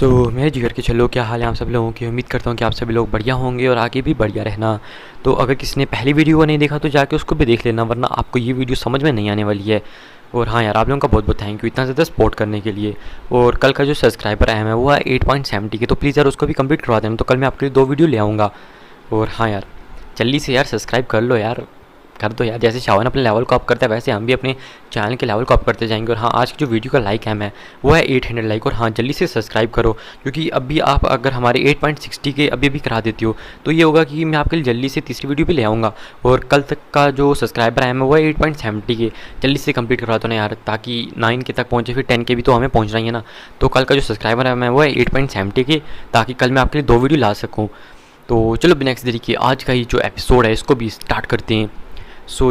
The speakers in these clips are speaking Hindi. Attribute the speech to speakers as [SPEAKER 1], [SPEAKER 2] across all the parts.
[SPEAKER 1] मेरे जिगर के चलो, क्या हाल है आप सब लोगों की। उम्मीद करता हूँ कि आप सभी लोग बढ़िया होंगे और आगे भी बढ़िया रहना। तो अगर किसी ने पहली वीडियो को नहीं देखा तो जाके उसको भी देख लेना, वरना आपको ये वीडियो समझ में नहीं आने वाली है। और हाँ यार, आप लोगों का बहुत बहुत थैंक यू इतना ज़्यादा सपोर्ट करने के लिए। और कल का जो सब्सक्राइबर आया है वो है 8.70 के, तो प्लीज़ यार उसको भी कंप्लीट करवा देना। तो कल मैं आपके लिए 2 वीडियो ले आऊँगा। और हाँ यार, जल्दी से यार सब्सक्राइब कर लो यार, कर दो यार। जैसे शावन अपने लेवल को अप करता है वैसे हम भी अपने चैनल के लेवल को अप करते जाएंगे। और हाँ, आज की जो वीडियो का लाइक है मैं वो है 800 लाइक। और हाँ, जल्दी से सब्सक्राइब करो, क्योंकि अभी आप अगर हमारे 8.60 के अभी करा देती हो तो ये होगा कि मैं आपके लिए जल्दी से तीसरी वीडियो भी ले आऊँगा। और कल तक का जो सब्सक्राइबर है मैं वो है 8.70 के, जल्दी से कंप्लीट करवा दो ना यार, ताकि 9 के तक पहुँचे, फिर 10 के भी तो हमें पहुँचना ही है ना। तो कल का जो सब्सक्राइबर है मैं वो है 8.70 के, ताकि कल मैं आपके लिए 2 वीडियो ला सकूँ। तो चलो बिना किसी देरी के आज का ही जो एपिसोड है इसको भी स्टार्ट करते हैं।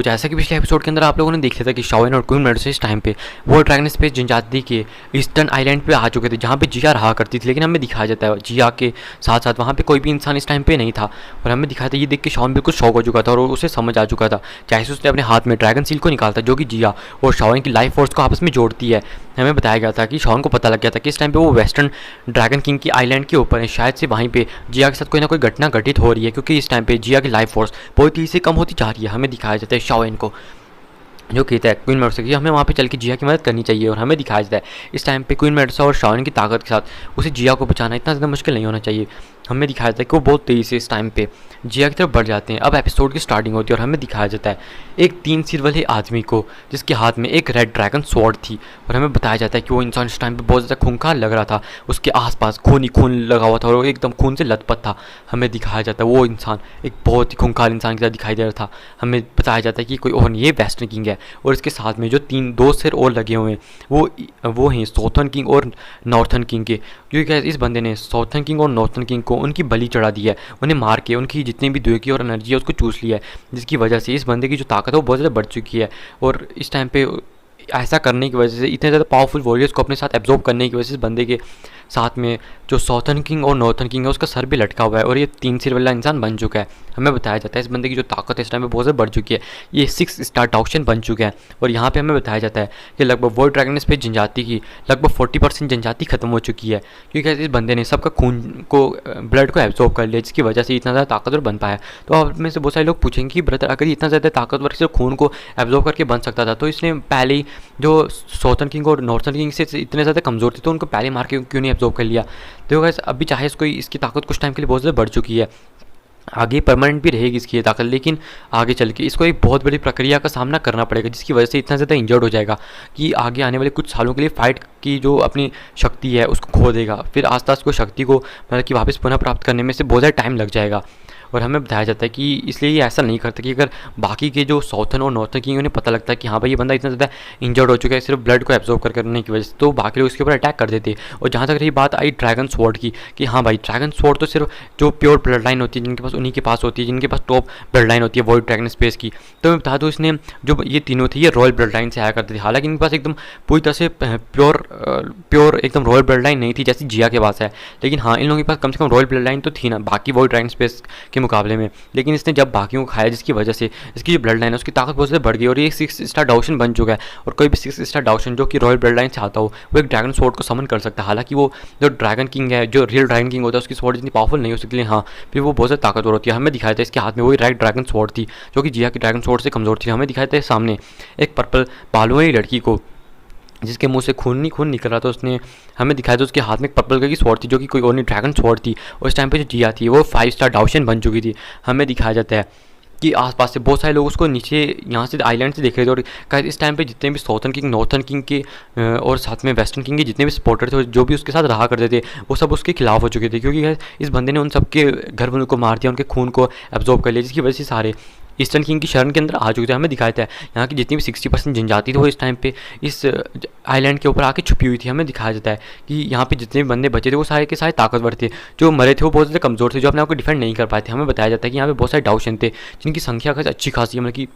[SPEAKER 1] जैसा कि पिछले एपिसोड के अंदर आप लोगों ने देख लिया था कि शाओन और क्वीन मेडुसा इस टाइम पे वो ड्रैगन स्पेस जनजाति के ईस्टर्न आइलैंड पे आ चुके थे, जहाँ पे जिया रहा करती थी। लेकिन हमें दिखाया जाता है जिया के साथ साथ वहाँ पे कोई भी इंसान इस टाइम पे नहीं था। और हमें दिखाया था, ये देख के शाओन बिल्कुल शॉक हो चुका था और उसे समझ आ चुका था। जैसे उसने अपने हाथ में ड्रैगन सील को निकालता, जो कि जिया और शाओन की लाइफ फोर्स को आपस में जोड़ती है। हमें बताया गया था कि शाओन को पता लग गया था कि इस टाइम पे वो वेस्टर्न ड्रैगन किंग की आइलैंड के ऊपर है, शायद से वहीं पे जिया के साथ कोई ना कोई घटना घटित हो रही है, क्योंकि इस टाइम पे जिया की लाइफ फोर्स बहुत तेजी से कम होती जा रही है। हमें दिखाया जाता है शाओन को जो कहता है क्वीन मेडुसा की हमें वहाँ पे चल के जिया की मदद करनी चाहिए। और हमें दिखाया जाता है इस टाइम पे क्वीन मेडुसा और शाओन की ताकत के साथ उसे जिया को बचाना इतना ज़्यादा मुश्किल नहीं होना चाहिए। हमें दिखाया जाता है कि वो बहुत तेज़ी से इस टाइम पे जिया की तरफ बढ़ जाते हैं। अब एपिसोड की स्टार्टिंग होती है और हमें दिखाया जाता है एक 3 सिर वाले आदमी को, जिसके हाथ में एक रेड ड्रैगन स्वॉर्ड थी। और हमें बताया जाता है कि वो इंसान इस टाइम पे बहुत ज़्यादा खूंखार लग रहा था, उसके आसपास खून ही खून लगा हुआ था और वो एकदम खून से लथपथ था। हमें दिखाया जाता है वो इंसान एक बहुत ही खूंखार इंसान की तरह दिखाई दे रहा था। हमें बताया जाता है कि कोई और नहीं, ये वेस्टर्न किंग है। और इसके साथ में जो 2 सिर और लगे हुए हैं वो हैं साउथर्न किंग और नॉर्थर्न किंग के, क्योंकि इस बंदे ने साउथर्न किंग और नॉर्थर्न किंग को उनकी बलि चढ़ा दी है। उन्हें मार के उनकी जितनी भी दुए की और एनर्जी है उसको चूस लिया है, जिसकी वजह से इस बंदे की जो ताकत है वो बहुत ज़्यादा बढ़ चुकी है। और इस टाइम पे ऐसा करने की वजह से, इतने ज़्यादा पावरफुल वॉरियर्स को अपने साथ एब्जॉर्ब करने की वजह से इस बंदे के साथ में जो साउथर्न किंग और नॉर्थर्न किंग है उसका सर भी लटका हुआ है और ये 3 सिर वाला इंसान बन चुका है। हमें बताया जाता है इस बंदे की जो ताकत है इस टाइम में बहुत ज़्यादा बढ़ चुकी है, ये 6 स्टार डाउशन बन चुका है। और यहाँ पे हमें बताया जाता है कि लगभग वर्ल्ड ड्रैगन स्पेस जनजाति की लगभग 40% जनजाति खत्म हो चुकी है, क्योंकि इस बंदे ने सबका खून को, ब्लड को एब्जॉर्ब कर लिया, जिसकी वजह से इतना ज़्यादा ताकतवर बन पाया। तो आप में से बहुत सारे लोग पूछेंगे कि ब्रदर अगर इतना ज़्यादा ताकतवर सिर्फ खून को एब्जॉर्ब करके बन सकता था तो इसने पहले ही जो साउथर्न किंग और नॉर्थर्न किंग से इतने ज़्यादा कमज़ोर थे तो उनको पहले मार के क्यों नहीं एब्जॉर्ब कर लिया। तो गाइस अभी चाहे इसको इसकी ताकत कुछ टाइम के लिए बहुत ज़्यादा बढ़ चुकी है, आगे परमानेंट भी रहेगी इसकी ये ताकत, लेकिन आगे चल के इसको एक बहुत बड़ी प्रक्रिया का सामना करना पड़ेगा, जिसकी वजह से इतना ज़्यादा इंजर्ड हो जाएगा कि आगे आने वाले कुछ सालों के लिए फाइट की जो अपनी शक्ति है उसको खो देगा। फिर आस्ते आस्ते को शक्ति को मतलब कि वापस पुनः प्राप्त करने में से बहुत ज़्यादा टाइम लग जाएगा। और हमें बताया जाता है कि इसलिए ये ऐसा नहीं करता कि अगर बाकी के जो साउथर्न और नॉर्थर्न किंग उन्हें पता लगता है कि हाँ भाई ये बंदा इतना ज़्यादा इंजर्ड हो चुका है सिर्फ ब्लड को एब्जॉर्ब करने की वजह से, तो बाकी लोग इसके ऊपर अटैक कर देते। और जहाँ तक रही बात आई ड्रैगन स्वॉर्ड की, कि हाँ भाई ड्रैगन स्वॉर्ड तो सिर्फ जो प्योर ब्लड लाइन होती है जिनके पास उन्हीं के पास होती है, जिनके पास टॉप ब्लड लाइन होती है वर्ल्ड ड्रैगन स्पेस की। तो मैं बता दूँ इसने जो ये तीनों थे ये रॉयल ब्लड लाइन से आया करते थे, हालांकि इनके पास एकदम पूरी तरह से प्योर एकदम रॉयल ब्लड लाइन नहीं थी जैसी जिया के पास है। लेकिन हाँ, इन लोगों के पास कम से कम रॉयल ब्लड लाइन तो थी ना बाकी वर्ल्ड ड्रैगन स्पेस के मुकाबले में। लेकिन इसने जब बाकियों को खाया, जिसकी वजह से इसकी जो ब्लड लाइन है उसकी ताकत बहुत ज़्यादा बढ़ गई और ये 6 स्टार डाउशन बन चुका है। और कोई भी 6 स्टार डाउशन जो कि रॉयल ब्लड लाइन से आता हो वो एक ड्रैगन स्वॉर्ड को समन कर सकता है। हालांकि वो जो ड्रैगन किंग है, जो रियल ड्रैगन किंग होता है, उसकी स्वॉर्ड इतनी पावरफुल नहीं हो सकती, हाँ फिर वो बहुत ज़्यादा ताकतवर होती है। हमें दिखाया था इसके हाथ में वही रेड ड्रैगन स्वॉर्ड थी जो कि जिया की ड्रैगन स्वॉर्ड से कमज़ोर थी। हमें दिखाया था सामने एक पर्पल बालों वाली लड़की को जिसके मुंह से खून नहीं खून निकल रहा था, उसने हमें दिखाया था उसके हाथ में एक पर्पल कलर की स्वॉर्ड थी जो कि कोई और नहीं ड्रैगन स्वॉर्ड थी। और इस टाइम पे जो जिया थी वो 5 स्टार डाउशन बन चुकी थी। हमें दिखाया जाता है कि आसपास से बहुत सारे लोग उसको नीचे यहाँ से आइलैंड से देख रहे थे। और इस टाइम पे जितने भी साउथर्न किंग नॉर्थर्न किंग के और साथ में वेस्टर्न किंग के जितने भी सपोर्टर थे जो भी उसके साथ रहा करते थे वो सब उसके खिलाफ हो चुके थे, क्योंकि इस बंदे ने उन सबके घर वालों को मार दिया, उनके खून को एब्जॉर्ब कर लिया, जिसकी वजह से सारे ईस्टर्न किंग की शरण के अंदर आ चुके थे। हमें दिखाया था यहाँ की जितनी भी 60% जनजाति थी वो इस टाइम पे इस आइलैंड के ऊपर आके छुपी हुई थी। हमें दिखाया जाता है कि यहाँ पे जितने भी बंदे बचे थे वो सारे के सारे ताकतवर थे, जो मरे थे वो बहुत ज़्यादा कमज़ोर थे, जो अपने आप को डिफेंड नहीं कर पाए थे। हमें बताया जाता है कि यहाँ पे बहुत सारे डाउशन थे जिनकी संख्या अच्छी खासी मतलब कि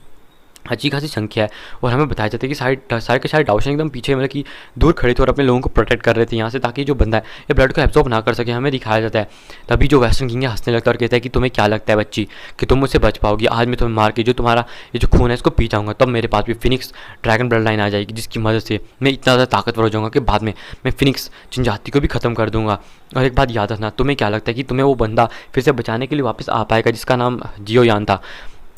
[SPEAKER 1] अच्छी खासी संख्या है। और हमें बताया जाता है कि सारे के सारे डाउशन एकदम पीछे मतलब कि दूर खड़े थे और अपने लोगों को प्रोटेक्ट कर रहे थे यहाँ से, ताकि जो बंदा है ये ब्लड को एब्जॉर्ब ना कर सके। हमें दिखाया जाता है तभी जो वेस्टर्न किंग है हंसने लगता है और कहता है कि तुम्हें क्या लगता है बच्ची कि तुम मुझसे बच पाओगी? आज मैं तुम्हें मार के जो तुम्हारा ये जो खून है इसको पी जाऊँगा, तब मेरे पास भी फिनिक्स ड्रैगन ब्लड लाइन आ जाएगी, जिसकी मदद से मैं इतना ज़्यादा ताकतवर हो जाऊँगा कि बाद में मैं फिनिक्स जनजाति को भी ख़त्म कर दूँगा। और एक बात याद रखना, तुम्हें क्या लगता है कि तुम्हें वो बंदा फिर से बचाने के लिए वापस आ पाएगा जिसका नाम जियो यान था?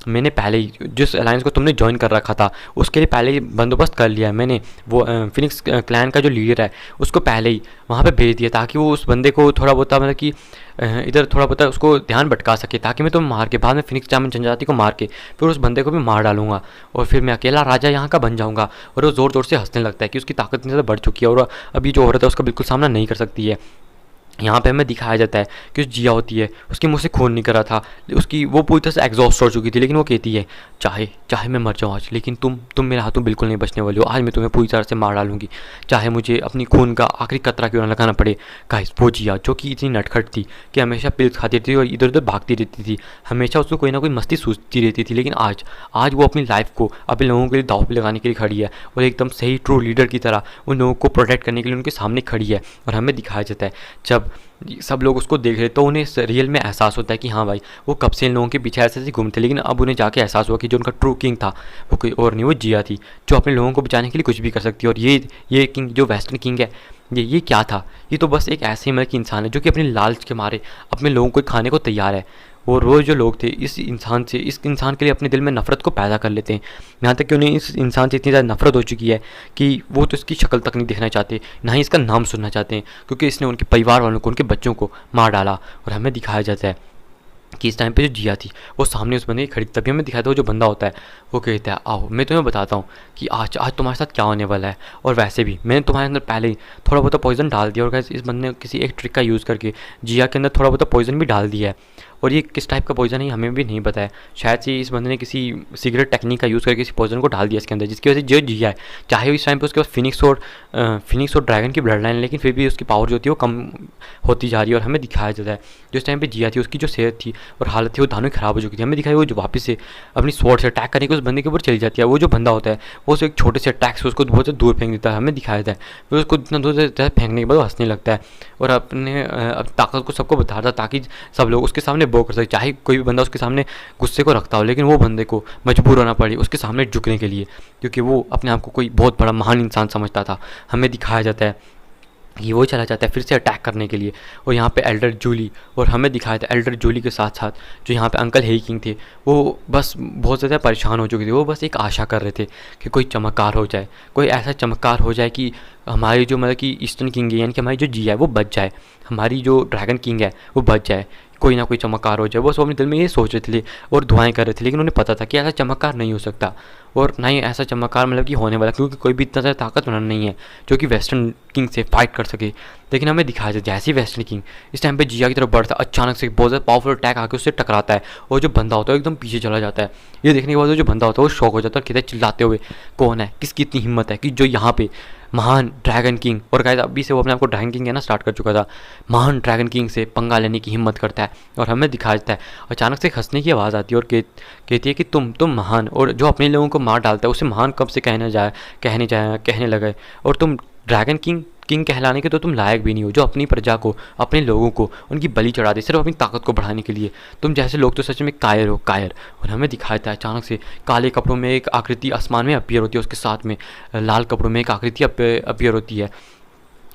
[SPEAKER 1] मैंने पहले ही जिस अलायंस को तुमने ज्वाइन कर रखा था उसके लिए पहले ही बंदोबस्त कर लिया है। मैंने वो फिनिक्स क्लैन का जो लीडर है उसको पहले ही वहाँ पे भेज दिया, ताकि वो उस बंदे को थोड़ा बहुत मतलब कि इधर थोड़ा बहुत उसको ध्यान भटका सके, ताकि मैं तुम्हें मार के बाद में फिनिक्स जामन जनजाति को मार के फिर उस बंदे को भी मार डालूंगा और फिर मैं अकेला राजा यहाँ का बन जाऊँगा। और वो ज़ोर ज़ोर से हंसने लगता है कि उसकी ताकत इतनी ज़्यादा बढ़ चुकी है और अभी जो औरत है उसका बिल्कुल सामना नहीं कर सकती है। यहाँ पे हमें दिखाया जाता है कि जो जिया होती है उसके मुंह से खून निकल रहा था, उसकी वो पूरी तरह से एग्जॉस्ट हो चुकी थी, लेकिन वो कहती है चाहे चाहे मैं मर जाऊँ आज, लेकिन तुम मेरे हाथों बिल्कुल नहीं बचने वाली हो। आज मैं तुम्हें पूरी तरह से मार डालूंगी, चाहे मुझे अपनी खून का आखिरी कतरा क्यों ना लगाना पड़े। गाइस वो जिया जो कि इतनी नटखट थी कि हमेशा पिल्स खाती रहती थी और इधर उधर भागती रहती थी, हमेशा उसको कोई ना कोई मस्ती सूझती रहती थी, लेकिन आज वो अपनी लाइफ को अपने लोगों के लिए दाव पे लगाने के लिए खड़ी है और एकदम सही ट्रू लीडर की तरह उन लोगों को प्रोटेक्ट करने के लिए उनके सामने खड़ी है। और हमें दिखाया जाता है जब सब लोग उसको देख रहे तो उन्हें रियल में एहसास होता है कि हाँ भाई वो कब से इन लोगों के पीछे ऐसे ऐसे घूमते, लेकिन अब उन्हें जाके एहसास हुआ कि जो उनका ट्रू किंग था वो कोई और नहीं, वो जिया थी, जो अपने लोगों को बचाने के लिए कुछ भी कर सकती है। और ये किंग जो वेस्टर्न किंग है ये क्या था? ये तो बस एक ऐसे मतलब कि इंसान है जो कि अपने लालच के मारे अपने लोगों को खाने को तैयार है। और वो जो लोग थे इस इंसान के लिए अपने दिल में नफ़रत को पैदा कर लेते हैं, यहाँ तक कि उन्हें इस इंसान से इतनी ज़्यादा नफ़रत हो चुकी है कि वो तो इसकी शक्ल तक नहीं देखना चाहते, ना ही इसका नाम सुनना चाहते हैं, क्योंकि इसने उनके परिवार वालों को, उनके बच्चों को मार डाला। और हमें दिखाया जाता है कि इस टाइम पे जो जिया थी वो सामने उस बंदे की खड़ी, तभी हमें दिखाया था वो जो बंदा होता है वो कहता है आओ मैं तुम्हें बताता हूँ कि आज आज तुम्हारे साथ क्या होने वाला है। और वैसे भी मैंने तुम्हारे अंदर पहले ही थोड़ा बहुत पॉइजन डाल दिया, और इस बंदे ने किसी एक ट्रिक का यूज़ करके जिया के अंदर थोड़ा बहुत पॉइजन भी डाल दिया है। और ये किस टाइप का पॉइजन है हमें भी नहीं पता है, शायद से इस बंदे ने किसी सीक्रेट टेक्निक का यूज़ करके किसी पॉइजन को डाल दिया इसके अंदर, जिसकी वजह से जो जिया है चाहे इस टाइम पे उसके पास फिनिक्स और ड्रैगन की ब्लड लाइन, लेकिन फिर भी उसकी पावर जो होती है वो कम होती जा रही है। और हमें दिखाया जाता है जो इस टाइम पे जिया थी उसकी जो सेहत थी और हालत थी वो दोनों ख़राब हो चुकी थी। हमें दिखाया वो जो वापस से अपनी स्वॉर्ड से अटैक करने के उस बंदे के ऊपर चली जाती है। वो जो बंदा होता है वो उसे एक छोटे से अटैक से उसको बहुत दूर फेंक देता है। हमें दिखाया जाता है फिर उसको इतना दूर से फेंकने के बाद वो हंसने लगता है और अपने ताकत को सबको बताता है ताकि सब लोग उसके सामने बो कर सके। चाहे कोई भी बंदा उसके सामने गुस्से को रखता हो, लेकिन वो बंदे को मजबूर होना पड़े उसके सामने झुकने के लिए, क्योंकि वो अपने आप को कोई बहुत बड़ा महान इंसान समझता था। हमें दिखाया जाता है ये वो चला जाता है फिर से अटैक करने के लिए, और यहाँ पे एल्डर जूली, और हमें दिखाया था एल्डर जूली के साथ साथ जो यहाँ पे अंकल हेई किंग थे वो बस बहुत ज़्यादा परेशान हो चुके थे। वो बस एक आशा कर रहे थे कि कोई चमत्कार हो जाए, कोई ऐसा चमत्कार हो जाए कि हमारी जो मतलब कि ईस्टर्न किंग है यानी कि हमारी जो जिया है वो बच जाए, हमारी जो ड्रैगन किंग है वो बच जाए, कोई ना कोई चमत्कार हो जाए। बस वो अपने दिल में ये सोच रहे थे और दुआएं कर रहे थे, लेकिन उन्हें पता था कि ऐसा चमत्कार नहीं हो सकता और ना ही ऐसा चमत्कार मतलब कि होने वाला, क्योंकि कोई भी इतना ज़्यादा ताकतवर नहीं है जो कि वेस्टर्न किंग से फाइट कर सके। लेकिन हमें दिखाया जाए जैसे ही वेस्टर्न किंग इस टाइम पे जिया की तरफ बढ़ता है, अचानक से बहुत ज़्यादा पावरफुल अटैक आकर उससे टकराता है और जो बंदा होता है एकदम पीछे चला जाता है। ये देखने के बाद जो बंदा होता है वो शॉक हो जाता है और कहता है चिल्लाते हुए कौन है, किसकी इतनी हिम्मत है कि जो यहाँ पे महान ड्रैगन किंग, और गाइस अभी से वो अपने आप को ड्रैगन किंग कहना स्टार्ट कर चुका था, महान ड्रैगन किंग से पंगा लेने की हिम्मत करता है। और हमें दिखाया जाता है अचानक से हंसने की आवाज़ आती है और कहती है कि तुम महान, और जो अपने लोगों को मार डालता है उसे महान कब से कहने लगे, और तुम ड्रैगन किंग कहलाने के तो तुम लायक भी नहीं हो, जो अपनी प्रजा को, अपने लोगों को उनकी बलि चढ़ा दे सिर्फ अपनी ताकत को बढ़ाने के लिए। तुम जैसे लोग तो सच में कायर हो, कायर। और हमें दिखाया था अचानक से काले कपड़ों में एक आकृति आसमान में अपीयर होती है, उसके साथ में लाल कपड़ों में एक आकृति अपीयर होती है।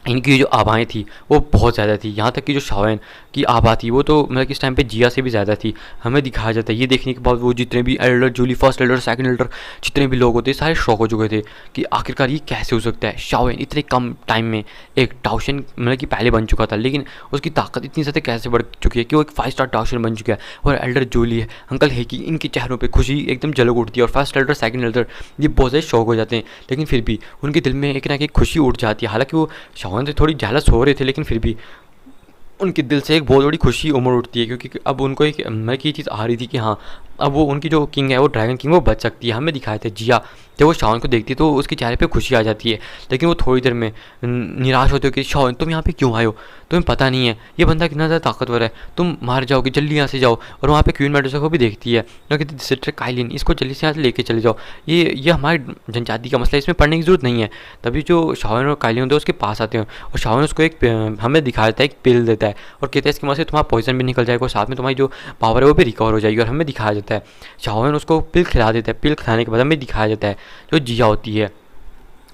[SPEAKER 1] इनकी जो आवाएँ थी वो बहुत ज़्यादा थी, यहाँ तक कि जो शाओन की आभा थी वो तो मतलब कि इस टाइम पे जिया से भी ज़्यादा थी। हमें दिखाया जाता है ये देखने के बाद वो जितने भी elder Julie, first elder, second elder, जितने भी लोग होते सारे शॉक हो चुके थे कि आखिरकार ये कैसे हो सकता है। शाओन इतने कम टाइम में एक टाउशन मतलब कि पहले बन चुका था, लेकिन उसकी ताकत इतनी ज़्यादा कैसे बढ़ चुकी है कि वो एक 5 स्टार टाउशन बन चुका है। और एल्डर जूली है, अंकल हेकी, इनके चेहरों पर खुशी एकदम झलक उठती है और फर्स्ट एल्डर, सेकंड एल्डर ये बहुत ज़्यादा शौक हो जाते हैं, लेकिन फिर भी उनके दिल में एक ना एक खुशी उठ जाती है। हालांकि वो शाओन से थोड़ी जेलस हो रहे थे, लेकिन फिर भी उनके दिल से एक बहुत बड़ी खुशी उमड़ उठती है, क्योंकि अब उनको एक मतलब की चीज़ आ रही थी कि हाँ अब वो उनकी जो किंग है वो ड्रैगन किंग वो बच सकती है। हमें दिखाया था जिया जब वो शाओन को देखती है तो उसके चेहरे पे खुशी आ जाती है, लेकिन वो थोड़ी देर में निराश होते हो कि शाओन तुम यहाँ पे क्यों आए हो, तुम्हें पता नहीं है ये बंदा कितना ज़्यादा ताकतवर है, तुम मार जाओगे, जल्दी यहाँ से जाओ। और वहाँ पे क्वीन मेडुसा को भी देखती है, कहती है सिस्टर काइलिन इसको जल्दी से यहाँ से लेके चले जाओ, ये हमारी जनजाति का मसला है, इसमें पढ़ने की जरूरत नहीं है। तभी जो शाओन और काइलिन होते हैं उसके पास आते हैं और शाओन उसको एक हमें दिखा देता है, एक पिल देता है और कहता है इसकी वजह से तुम्हारा पॉइजन भी निकल जाएगा और साथ में तुम्हारी जो पावर है वो भी रिकवर हो जाएगी। और हमें दिखाया जाता है शाओन उसको पिल खिला देता है, पिल खिलाने के बाद हमें दिखाया जाता है जो जिया होती है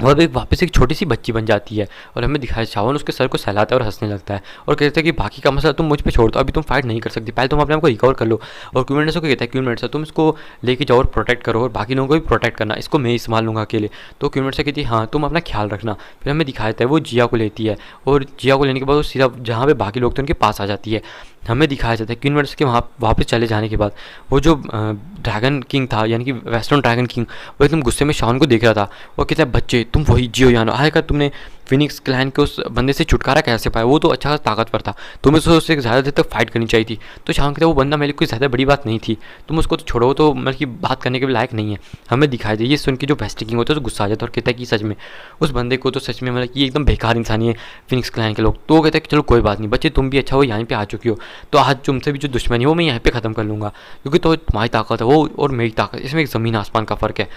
[SPEAKER 1] और एक वापस एक छोटी सी बच्ची बन जाती है और हमें दिखाया शाओन उसके सर को सहलाता है और हंसने लगता है और कहता है कि बाकी का मसला तुम मुझ पे छोड़ दो, अभी तुम फाइट नहीं कर सकती, पहले तुम अपने आप को रिकवर कर लो। और क्वीन मेडुसा को कहता है क्वीन मेडुसा तुम इसको लेके जाओ और प्रोटेक्ट करो और बाकी लोगों को भी प्रोटेक्ट करना, इसको मैं ही संभाल लूँगा अकेले। तो क्वीन मेडुसा कहती है हाँ तुम अपना ख्याल रखना। फिर हमें दिखाया जाता है वो जिया को लेती है और जिया को लेने के बाद वो सीधा जहाँ पे बाकी लोग थे उनके पास आ जाती है। हमें दिखाया जाता है क्वीन मेडुसा के वहाँ वापस चले जाने के बाद वो जो ड्रैगन किंग था यानी कि वेस्टर्न ड्रैगन किंग वो एकदम गुस्से में शाओन को देख रहा था। वो कहता है बच्चे तुम वही जियो यानो आएगा, तुमने फिनिक्स क्लैन के उस बंदे से छुटकारा कैसे पाया, वो तो अच्छा ताकतवर था, तुम्हें उससे ज़्यादा देर तक फाइट करनी चाहिए थी। तो शाओन कहता है वो बंदा मेरे कोई ज़्यादा बड़ी बात नहीं थी, तुम उसको तो छोड़ो, तो मतलब कि बात करने के भी लायक नहीं है। हमें दिखाई दे ये सुन के जो वेस्ट किंग होता है तो गुस्सा आ जाता है और कहता है कि सच में उस बंदे को तो सच में मतलब कि एकदम बेकार इंसान है फिनिक्स क्लैन के लोग। तो वो कहता है कि चलो कोई बात नहीं बच्चे तुम भी अच्छा हो यहाँ पे आ चुकी हो, तो आज तुमसे भी जो दुश्मनी है वो मैं यहाँ पे ख़त्म कर लूँगा, क्योंकि तो तुम्हारी ताकत है वो और मेरी ताकत इसमें एक ज़मीन आसमान का फ़र्क है।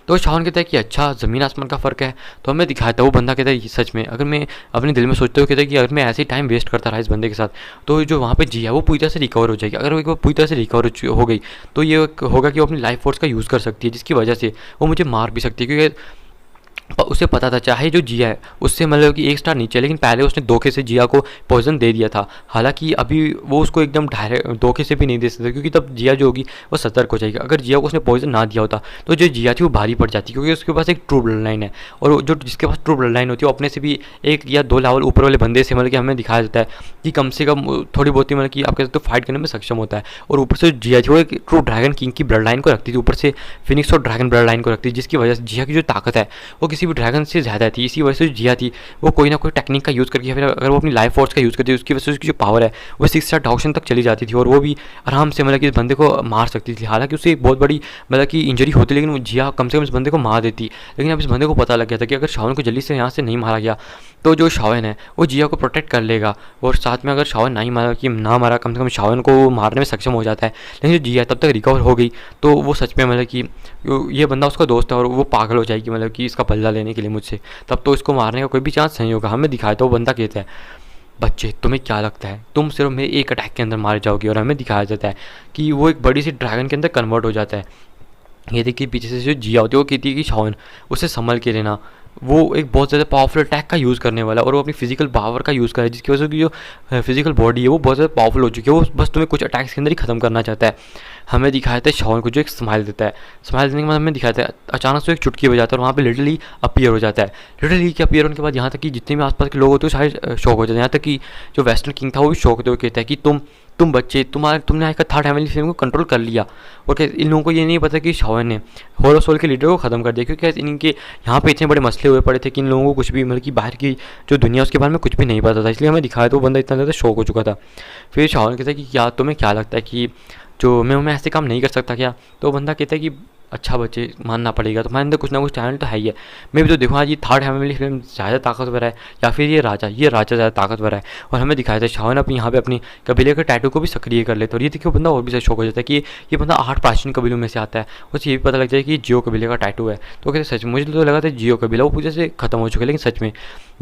[SPEAKER 1] तो शाओन कहता है कि अच्छा ज़मीन आसमान का फ़र्क है। तो हमें दिखाता है वो बंदा कहता है सच में अगर मैं अपने दिल में सोचते हुए कहता है कि अगर मैं ऐसे ही टाइम वेस्ट करता रहा इस बंदे के साथ तो जो वहाँ पे जी है वो पूरी तरह से रिकवर हो जाएगी। अगर वो पूरी तरह से रिकवर हो गई तो ये होगा कि वो अपनी लाइफ फोर्स का यूज़ कर सकती है, जिसकी वजह से वो मुझे मार भी सकती है, क्योंकि उसे पता था चाहे जो जिया है उससे मतलब कि 1 स्टार नीचे, लेकिन पहले उसने धोखे से जिया को पॉइजन दे दिया था। हालांकि अभी वो उसको एकदम डायरेक्ट धोखे से भी नहीं दे सकता, क्योंकि तब जिया जो होगी वो सतर्क हो जाएगी। अगर जिया को उसने पॉइजन ना दिया होता तो जो जिया थी वो भारी पड़ जाती, क्योंकि उसके पास एक ट्रू ब्लड लाइन है और जो जिसके पास ट्रू ब्लड लाइन होती है वो अपने से भी 1 या 2 लेवल ऊपर वाले बंदे से मतलब कि हमें दिखाया जाता है कि कम से कम थोड़ी बहुत ही मतलब कि आप कह सकते हो फाइट करने में सक्षम होता है। और ऊपर से जिया थी वो एक ट्रू ड्रैगन किंग की ब्लड लाइन को रखती थी, ऊपर से फिनिक्स और ड्रैगन ब्लड लाइन को रखती थी, जिसकी वजह से जिया की जो ताकत है वो किसी भी ड्रैगन से ज़्यादा थी। इसी वजह से जिया थी वो कोई ना कोई टेक्निक का यूज़ करके, फिर अगर वो अपनी लाइफ फोर्स का यूज़ करती है उसकी वजह से उसकी जो पावर है वो 6 स्टार डॉक्शन तक चली जाती थी और वो भी आराम से मतलब कि इस बंदे को मार सकती थी। हालांकि उससे एक बहुत बड़ी मतलब कि इंजरी होती, लेकिन वो जिया कम से कम इस बंदे को मार देती। लेकिन अब इस बंदे को पता लग गया था कि अगर शाओन को जल्दी से यहाँ से नहीं मारा गया तो जो शाओन है वो जिया को प्रोटेक्ट कर लेगा और साथ में अगर शाओन नहीं मारा कि ना मारा कम से कम शाओन को मारने में सक्षम हो जाता है। लेकिन जो जिया तब तक रिकवर हो गई तो वो सच में मतलब कि ये बंदा उसका दोस्त है और वो पागल हो जाएगी मतलब कि इसका बदला लेने के लिए मुझसे, तब तो इसको मारने का कोई भी चांस नहीं होगा। हमें दिखाया था वो बंदा कहता है बच्चे तुम्हें क्या लगता है तुम सिर्फ मेरे एक अटैक के अंदर मारे जाओगे। और हमें दिखाया जाता है कि वो एक बड़ी सी ड्रैगन के अंदर कन्वर्ट हो जाता है। ये देखिए पीछे से जो जिया होती है वो कहती है कि शाओन उसे संभल के लेना, वो एक बहुत ज़्यादा पावरफुल अटैक का यूज़ करने वाला है और वो अपनी फिजिकल पावर का यूज़ कर रहा है, जिसकी वजह से जो फिजिकल बॉडी है वो बहुत ज़्यादा पावरफुल हो चुकी है। वो बस तुम्हें कुछ अटैक्स के अंदर ही खत्म करना चाहता है। हमें दिखाया था शाओन को जो एक स्माइल देता है, स्माइल देने के बाद हमें दिखाता है अचानक से एक चुटकी बजाता है और वहाँ पे लिटरली अपीयर हो जाता है। लिटरली के अपीयर होने के बाद यहाँ तक कि जितने भी आसपास के लोग होते हैं सारे शौक हो जाते हैं, यहाँ तक कि जो वेस्टर्न किंग था वो भी शौक होते हुए कहता है कि तुम बच्चे तुमने आज का थर्ड फैमिली फिल्म को कंट्रोल कर लिया। और इन लोगों को ये नहीं पता कि शाओन ने होलो सोल के लीडर को ख़त्म कर दिया, क्योंकि इनके यहाँ पे इतने बड़े मसले हुए पड़े थे कि इन लोगों को कुछ भी मतलब कि बाहर की जो दुनिया उसके बारे में कुछ भी नहीं पता था। इसलिए हमें दिखाया तो वो बंदा इतना ज़्यादा शौक हो चुका था। फिर शाओन कहता है कि क्या तुम्हें क्या लगता है कि जो मैं ऐसे काम नहीं कर सकता क्या? तो बंदा कहता है कि अच्छा बच्चे मानना पड़ेगा, तुम्हारे अंदर कुछ ना कुछ टैलेंट तो है ही है। मैं भी तो देखो आज ये थर्ड फैमिली फिल्म ज़्यादा ताकतवर है या फिर ये राजा ज़्यादा ताकतवर है। और हमें दिखाया था शाओन अपनी यहाँ पे अपनी कबीले के टैटू को भी सक्रिय कर लेते और ये देखिए बंदा और भी शौक हो जाता है कि ये बंदा 8 प्राचीन कबीलों में से आता है। उसे ये भी पता लग जाए कि जियो कबीले का टैटू है। तो कहते सच मुझे तो लगा था जियो कबीला वो पूरे से खत्म हो चुका है, लेकिन सच में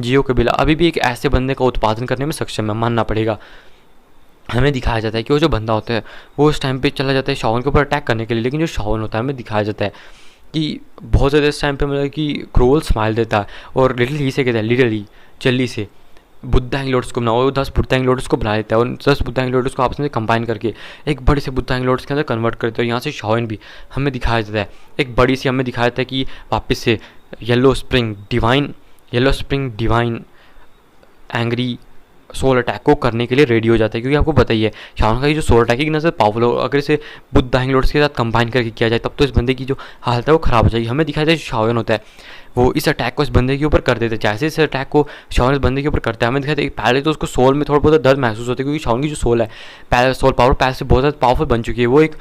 [SPEAKER 1] जियो कबीला अभी भी एक ऐसे बंदे का उत्पादन करने में सक्षम है, मानना पड़ेगा। हमें दिखाया जाता है कि वो जो बंदा होता है वो उस टाइम पे चला जाता है शाओन के ऊपर अटैक करने के लिए, लेकिन जो शाओन होता है हमें दिखाया जाता है कि बहुत ज़्यादा इस टाइम पे मतलब कि क्रूअल स्माइल देता है और लिटरली से कहता है लिटरली जल्दी से बुद्धा एंगलोड्स को बनाओ, 10 बुद्धा एंगलोड्स को बना देता है और 10 बुद्धा एंगलोड्स को आपस में कंबाइन करके एक बड़े से बुद्धा एंगलोड्स के अंदर कन्वर्ट करते हैं। यहाँ से शाओन भी हमें दिखाया जाता है एक बड़ी सी, हमें दिखाया जाता है कि वापस से yellow spring divine angry soul attack को करने के लिए रेडी हो जाता है, क्योंकि आपको पता ही है शाओन का ये जो सोल अटैक है नज़र पावरफुल हो, अगर इसे बुद्धा एंगलोड्स के साथ कंबाइन करके किया जाए तब तो इस बंदे की जो हालत है वो ख़राब हो जाएगी। हमें दिखाया जाए शाओन होता है वो इस अटैक को इस बंदे के ऊपर कर देते हैं। जैसे इस अटैक को शाओन इस बंदे के ऊपर करता है हमें दिखाया पहले तो उसको सोल में थोड़ा बहुत दर्द महसूस होता है, क्योंकि शाओन की जो सोल है पहले सोल पावर पहले से बहुत ज़्यादा पावरफुल बन चुकी है। वो एक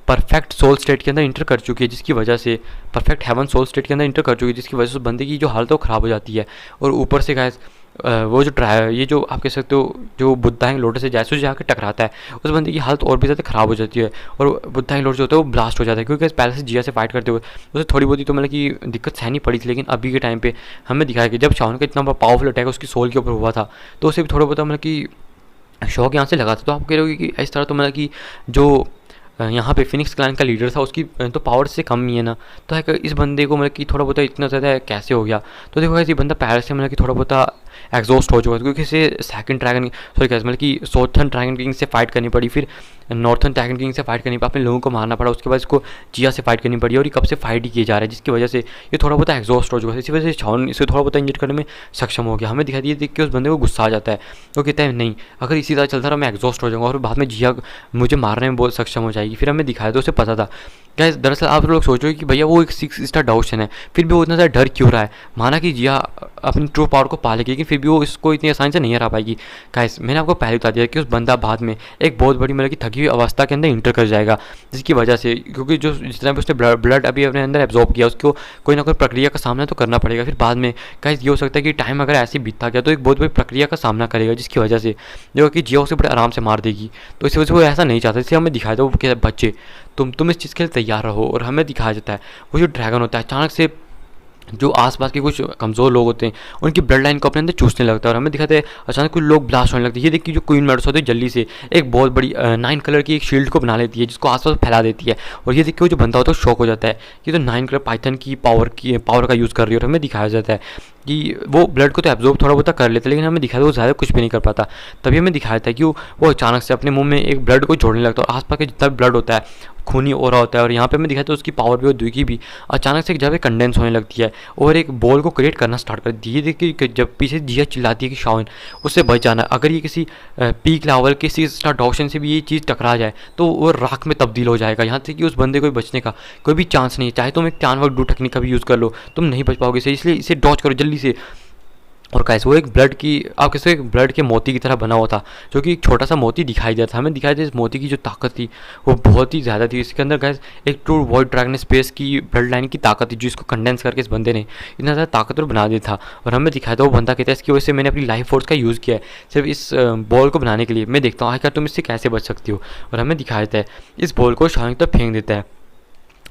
[SPEAKER 1] परफेक्ट सोल स्टेट के अंदर इंटर कर चुकी है, जिसकी वजह से परफेक्ट हेवन सोल स्टेट के अंदर इंटर कर चुकी है, जिसकी वजह से उस बंदे की जो हालत है वो ख़राब हो जाती है। और ऊपर से गाइस वो जो ये जो आप कह सकते हो जो बुद्धा हैंग लोटस से जैसे जाकर टकराता है, उस बंदे की हालत और भी ज़्यादा ख़राब हो जाती है और बुद्धा हैंग लोटस जो होता है वो ब्लास्ट हो जाता है, क्योंकि पहले से जिया से फाइट करते हुए उसे थोड़ी बहुत ही तो मतलब कि दिक्कत सहनी पड़ी थी। लेकिन अभी के टाइम पे हमें दिखाया कि जब शाओन का इतना पावरफुल अटैक उसकी सोल के ऊपर हुआ था, तो उसे भी थोड़ा बहुत मतलब कि शौक यहाँ से लगा था। तो आप कह रहे हो कि इस तरह तो मतलब कि जो यहाँ पे फिनिक्स क्लैन का लीडर था उसकी तो पावर से कम ही है ना, तो है इस बंदे को मतलब कि थोड़ा बहुत इतना ज़्यादा कैसे हो गया। तो देखो ऐसे बंदा पहले से मतलब कि थोड़ा बहुत एग्जॉस्ट हो चुका था, क्योंकि इसे सेकंड ड्रैगन सॉरी कैसे मतलब कि साउथर्न ड्रैगन किंग से फाइट करनी पड़ी, फिर नॉर्थर्न ड्रैगन किंग से फाइट करनी पड़ी, अपने लोगों को मारना पड़ा, उसके बाद इसको जिया से फाइट करनी पड़ी और ये कब से फाइट ही किए जा रहा है, जिसकी वजह से ये थोड़ा बहुत एग्जॉस्ट हो चुका है। इसी वजह से शाओन इसे थोड़ा बहुत इंजर करने में सक्षम हो गया। हमें दिखाई दिया देख के उस बंदे को गुस्सा आ जाता है, तो कहता है नहीं, अगर इसी तरह चलता रहा मैं एग्जॉस्ट हो जाऊँगा और बाद में जिया मुझे मारने में बहुत सक्षम हो जाएगी। फिर हमें दिखाया तो उसे पता था। गाइस दरअसल आप लोग सोच रहे हो कि भैया वो एक 6 स्टार डाउशन है, फिर भी वो इतना ज़्यादा डर क्यों रहा है। माना कि जिया अपनी ट्रू पावर को पा लेगी, लेकिन फिर भी वो इसको इतनी आसानी से नहीं हरा पाएगी। गाइस मैंने आपको पहले बता दिया कि उस बंदा बाद में एक बहुत बड़ी मतलब कि थकी हुई अवस्था के अंदर इंटर कर जाएगा, जिसकी वजह से क्योंकि जो जिस तरह उसने ब्लड अभी अपने अंदर एब्जॉर्ब किया, उसको कोई ना कोई प्रक्रिया का सामना तो करना पड़ेगा। फिर बाद में गाइस ये हो सकता है कि टाइम अगर ऐसे बीतता गया तो एक बहुत बड़ी प्रक्रिया का सामना करेगा, जिसकी वजह से जो कि जिया उसे बड़े आराम से मार देगी। तो इस वजह से वो ऐसा नहीं चाहता, इसलिए हमें दिखाया था वो कहता है बच्चे तुम इस चीज़ के लिए तैयार रहो। और हमें दिखाया जाता है वो जो ड्रैगन होता है अचानक से जो आसपास के कुछ कमज़ोर लोग होते हैं उनकी ब्लड लाइन को अपने अंदर चूसने लगता है, और हमें दिखाते हैं अचानक कुछ लोग ब्लास्ट होने लगते हैं। ये देखिए जो क्वीन मेडस होती है जल्दी से एक बहुत बड़ी 9 कलर की एक शील्ड को बना लेती है, जिसको आसपास फैला देती है। और ये देखिए वो जो बंदा होता है शॉक हो जाता है कि तो 9 कलर पाइथन की पावर का यूज़ कर रही है। और हमें दिखाया जाता है कि वो ब्लड को तो एब्जॉर्ब थोड़ा बहुत कर लेता है, लेकिन हमें दिखाया था वो ज़्यादा कुछ भी नहीं कर पाता। तभी हमें दिखाया था कि वो अचानक से अपने मुंह में एक ब्लड को जोड़ने लगता है, और आसपास के जितना ब्लड होता है खूनी हो रहा होता है। और यहाँ पे हमें दिखाया था उसकी पावर भी और दुखी भी अचानक से एक जगह कंडेंस होने लगती है और एक बॉल को क्रिएट करना स्टार्ट कर दी। ये देखिए जब पीछे जिया चिल्लाती है कि शाओन उससे बच जाना, अगर ये किसी पीक लेवल किसी स्टार डॉक्शन से भी ये चीज़ टकरा जाए तो वो राख में तब्दील हो जाएगा। यहाँ से कि उस बंदे को बचने का कोई भी चांस नहीं है, चाहे तुम एक टान वर्क डू टेक्निक का भी यूज़ कर लो तुम नहीं बच पाओगे इसे, इसलिए इसे डॉच करो जल्दी से। और कैसे वो एक ब्लड की आप कैसे एक ब्लड के मोती की तरह बना हुआ था, जो कि एक छोटा सा मोती दिखाई देता था। हमें दिखाई दे इस मोती की जो ताकत थी वो बहुत ही ज़्यादा थी। इसके अंदर गैस एक ट्रू वॉइड ड्रैगन स्पेस की ब्लड लाइन की ताकत थी, जो इसको कंडेंस करके इस बंदे ने इतना ज़्यादा ताकतवर बना दिया था। और हमें दिखाया था वो बंदा कहता है इसकी वजह से मैंने अपनी लाइफ फोर्स का यूज़ किया है सिर्फ इस बॉल को बनाने के लिए। मैं देखता हूँ आखिर तुम इससे कैसे बच सकती हो। और हमें दिखाया जाता है इस बॉल को शाओन की तरफ फेंक देता है।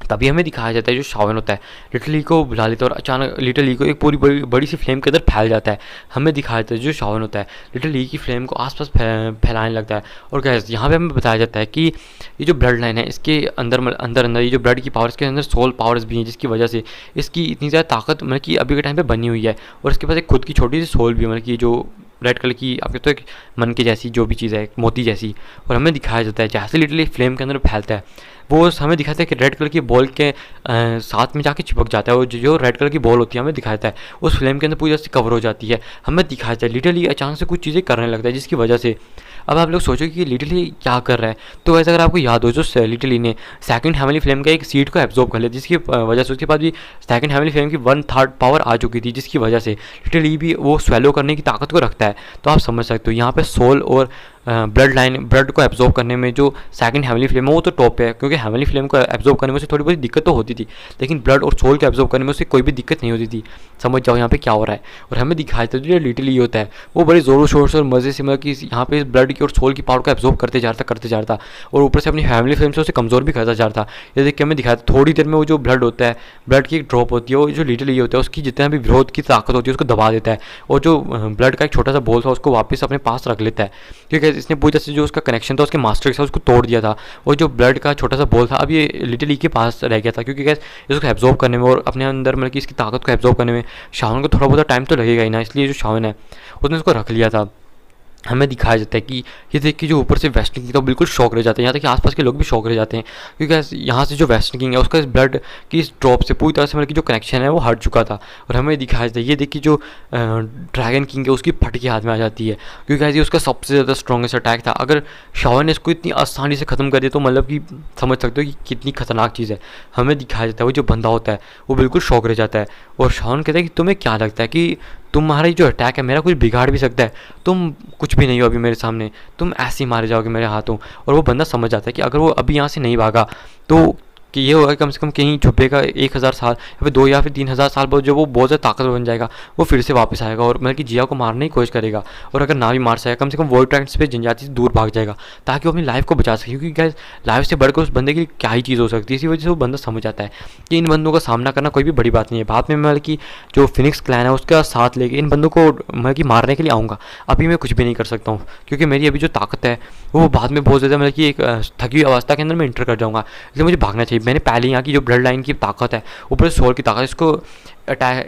[SPEAKER 1] तभी हमें दिखाया जाता है जो शाओन होता है लिटिल ली को बुला लेता है और अचानक लिटिल ली को एक पूरी बड़ी सी फ्लेम के अंदर फैल जाता है। हमें दिखाया जाता है जो शाओन होता है लिटिल ली की फ्लेम को आसपास फैलाने लगता है। और गैस यहाँ पे हमें बताया जाता है कि ये जो ब्लड लाइन है इसके अंदर अंदर अंदर ये जो ब्लड की पावर्स के अंदर सोल पावर्स भी हैं, जिसकी वजह से इसकी इतनी ज़्यादा ताकत मतलब कि अभी के टाइम पे बनी हुई है। और इसके पास एक खुद की छोटी सी सोल भी मतलब कि जो रेड कलर की आपके तो एक मन के जैसी जो भी चीज़ है मोती जैसी। और हमें दिखाया जाता है जैसे लिटरली फ्लेम के अंदर फैलता है वो हमें दिखाता है कि रेड कलर की बॉल के साथ में जाके चिपक जाता है। और जो रेड कलर की बॉल होती है हमें दिखाता है उस फ्लेम के अंदर पूरी तरह से कवर हो जाती है। हमें दिखाया जाता है लिटरली अचानक से कुछ चीज़ें करने लगता है, जिसकी वजह से अब आप लोग सोचोगे कि लिटरली क्या कर रहा है। तो वैसे अगर आपको याद हो जो लिटरली ने सेकंड हेवनली फ्लेम का एक सीड को एब्जॉर्ब कर लिया, जिसकी वजह से उसके बाद भी सेकंड हेवनली फ्लेम की 1/3 पावर आ चुकी थी, जिसकी वजह से लिटरली भी वो स्वेलो करने की ताकत को रखता है। तो आप समझ सकते हो यहाँ पे सोल और ब्लड को एब्जॉर्ब करने में जो सेकंड हेवनली फ्लेम है वो तो टॉप है, क्योंकि हेवनली फ्लेम को एब्जॉर्ब करने में से थोड़ी बहुत दिक्कत तो होती थी, लेकिन ब्लड और सोल को एब्जॉर्ब करने में उससे कोई भी दिक्कत नहीं होती थी। समझ जाओ यहाँ पे क्या हो रहा है। और हमें दिखाया था जो लिटरली होता है वो बड़े ज़ोरों शोर से और मज़े से मतलब कि यहाँ पे ब्लड की और सोल की पावर को एब्जॉर्ब करते जा रहा था और ऊपर से अपनी फैमिली फ्लेम से उसे कमज़ोर भी करता जा रहा था। ये देख के हमें दिखाया था थोड़ी देर में वो जो ब्लड होता है ब्लड की एक ड्रॉप होती है वो जो लिटरली होता है उसकी जितना भी विरोध की ताकत होती है उसको दबा देता है, और जो ब्लड का एक छोटा सा बोल था उसको वापस अपने पास रख लेता है, क्योंकि इसने पूरी तरह से जो उसका कनेक्शन था उसके मास्टर के साथ उसको तोड़ दिया था। और जो ब्लड का छोटा सा बोल था अब ये लिटरली के पास रह गया था, क्योंकि गैस इसको एब्जॉर्ब करने में और अपने अंदर मतलब कि इसकी ताकत को एब्जॉर्ब करने में शाओन को थोड़ा बहुत टाइम तो लगेगा ही ना, इसलिए जो शाओन है उसने उसको रख लिया था। हमें दिखाया जाता है कि ये देख के जो ऊपर से वेस्टर्न किंग तो बिल्कुल शॉक रह जाते हैं, यहाँ तक कि आसपास के लोग भी शॉक रह जाते हैं, क्योंकि यहाँ से जो वेस्टर्न किंग है उसका इस ब्लड की इस ड्रॉप से पूरी तरह से मतलब कि जो कनेक्शन है वो हट चुका था। और हमें दिखाया जाता है ये देखिए जो ड्रैगन किंग है उसकी फटकी हाथ में आ जाती है, क्योंकि ये उसका सबसे ज़्यादा स्ट्रॉन्गेस्ट अटैक था। अगर शाओन ने इसको इतनी आसानी से ख़त्म कर दिया तो मतलब कि समझ सकते हो कि कितनी खतरनाक चीज़ है। हमें दिखाया जाता है वो जो बंदा होता है वो बिल्कुल शॉक रह जाता है, और शाओन कहता है कि तुम्हें क्या लगता है कि तुम्हारा जो अटैक है मेरा कुछ बिगाड़ भी सकता है, तुम कुछ भी नहीं हो अभी मेरे सामने, तुम ऐसे ही मारे जाओगे मेरे हाथों। और वो बंदा समझ जाता है कि अगर वो अभी यहाँ से नहीं भागा तो कि ये होगा कि कम से कम कहीं छुपेगा 1000 साल या फिर 2 या फिर 3000 साल बाद जब वो बहुत ज़्यादा ताकतवर बन जाएगा, वो फिर से वापस आएगा और मतलब कि जिया को मारने की कोशिश करेगा। और अगर ना भी मार सकेगा, कम से कम वॉइड ड्रैगन पे जनजाति से दूर भाग जाएगा ताकि वो अपनी लाइफ को बचा सके। क्योंकि गाइस लाइफ से बढ़कर उस बंदे के लिए क्या ही चीज़ हो सकती है। इसी वजह से वो बंदा समझ आता है कि इन बंदों का सामना करना कोई भी बड़ी बात नहीं है। बाद में मतलब कि जो फिनिक्स क्लैन है उसका साथ लेके इन बंदों को मतलब कि मारने के लिए आऊँगा। अभी मैं कुछ भी नहीं कर सकता हूँ क्योंकि मेरी अभी जो ताकत है वो बाद में बहुत ज़्यादा मतलब कि एक थकी हुई अवस्था के अंदर मैं इंटर कर जाऊँगा, इसलिए मुझे भागना चाहिए। मैंने पहले यहाँ की जो ब्लड लाइन की ताकत है, ऊपर से सोल की ताकत, इसको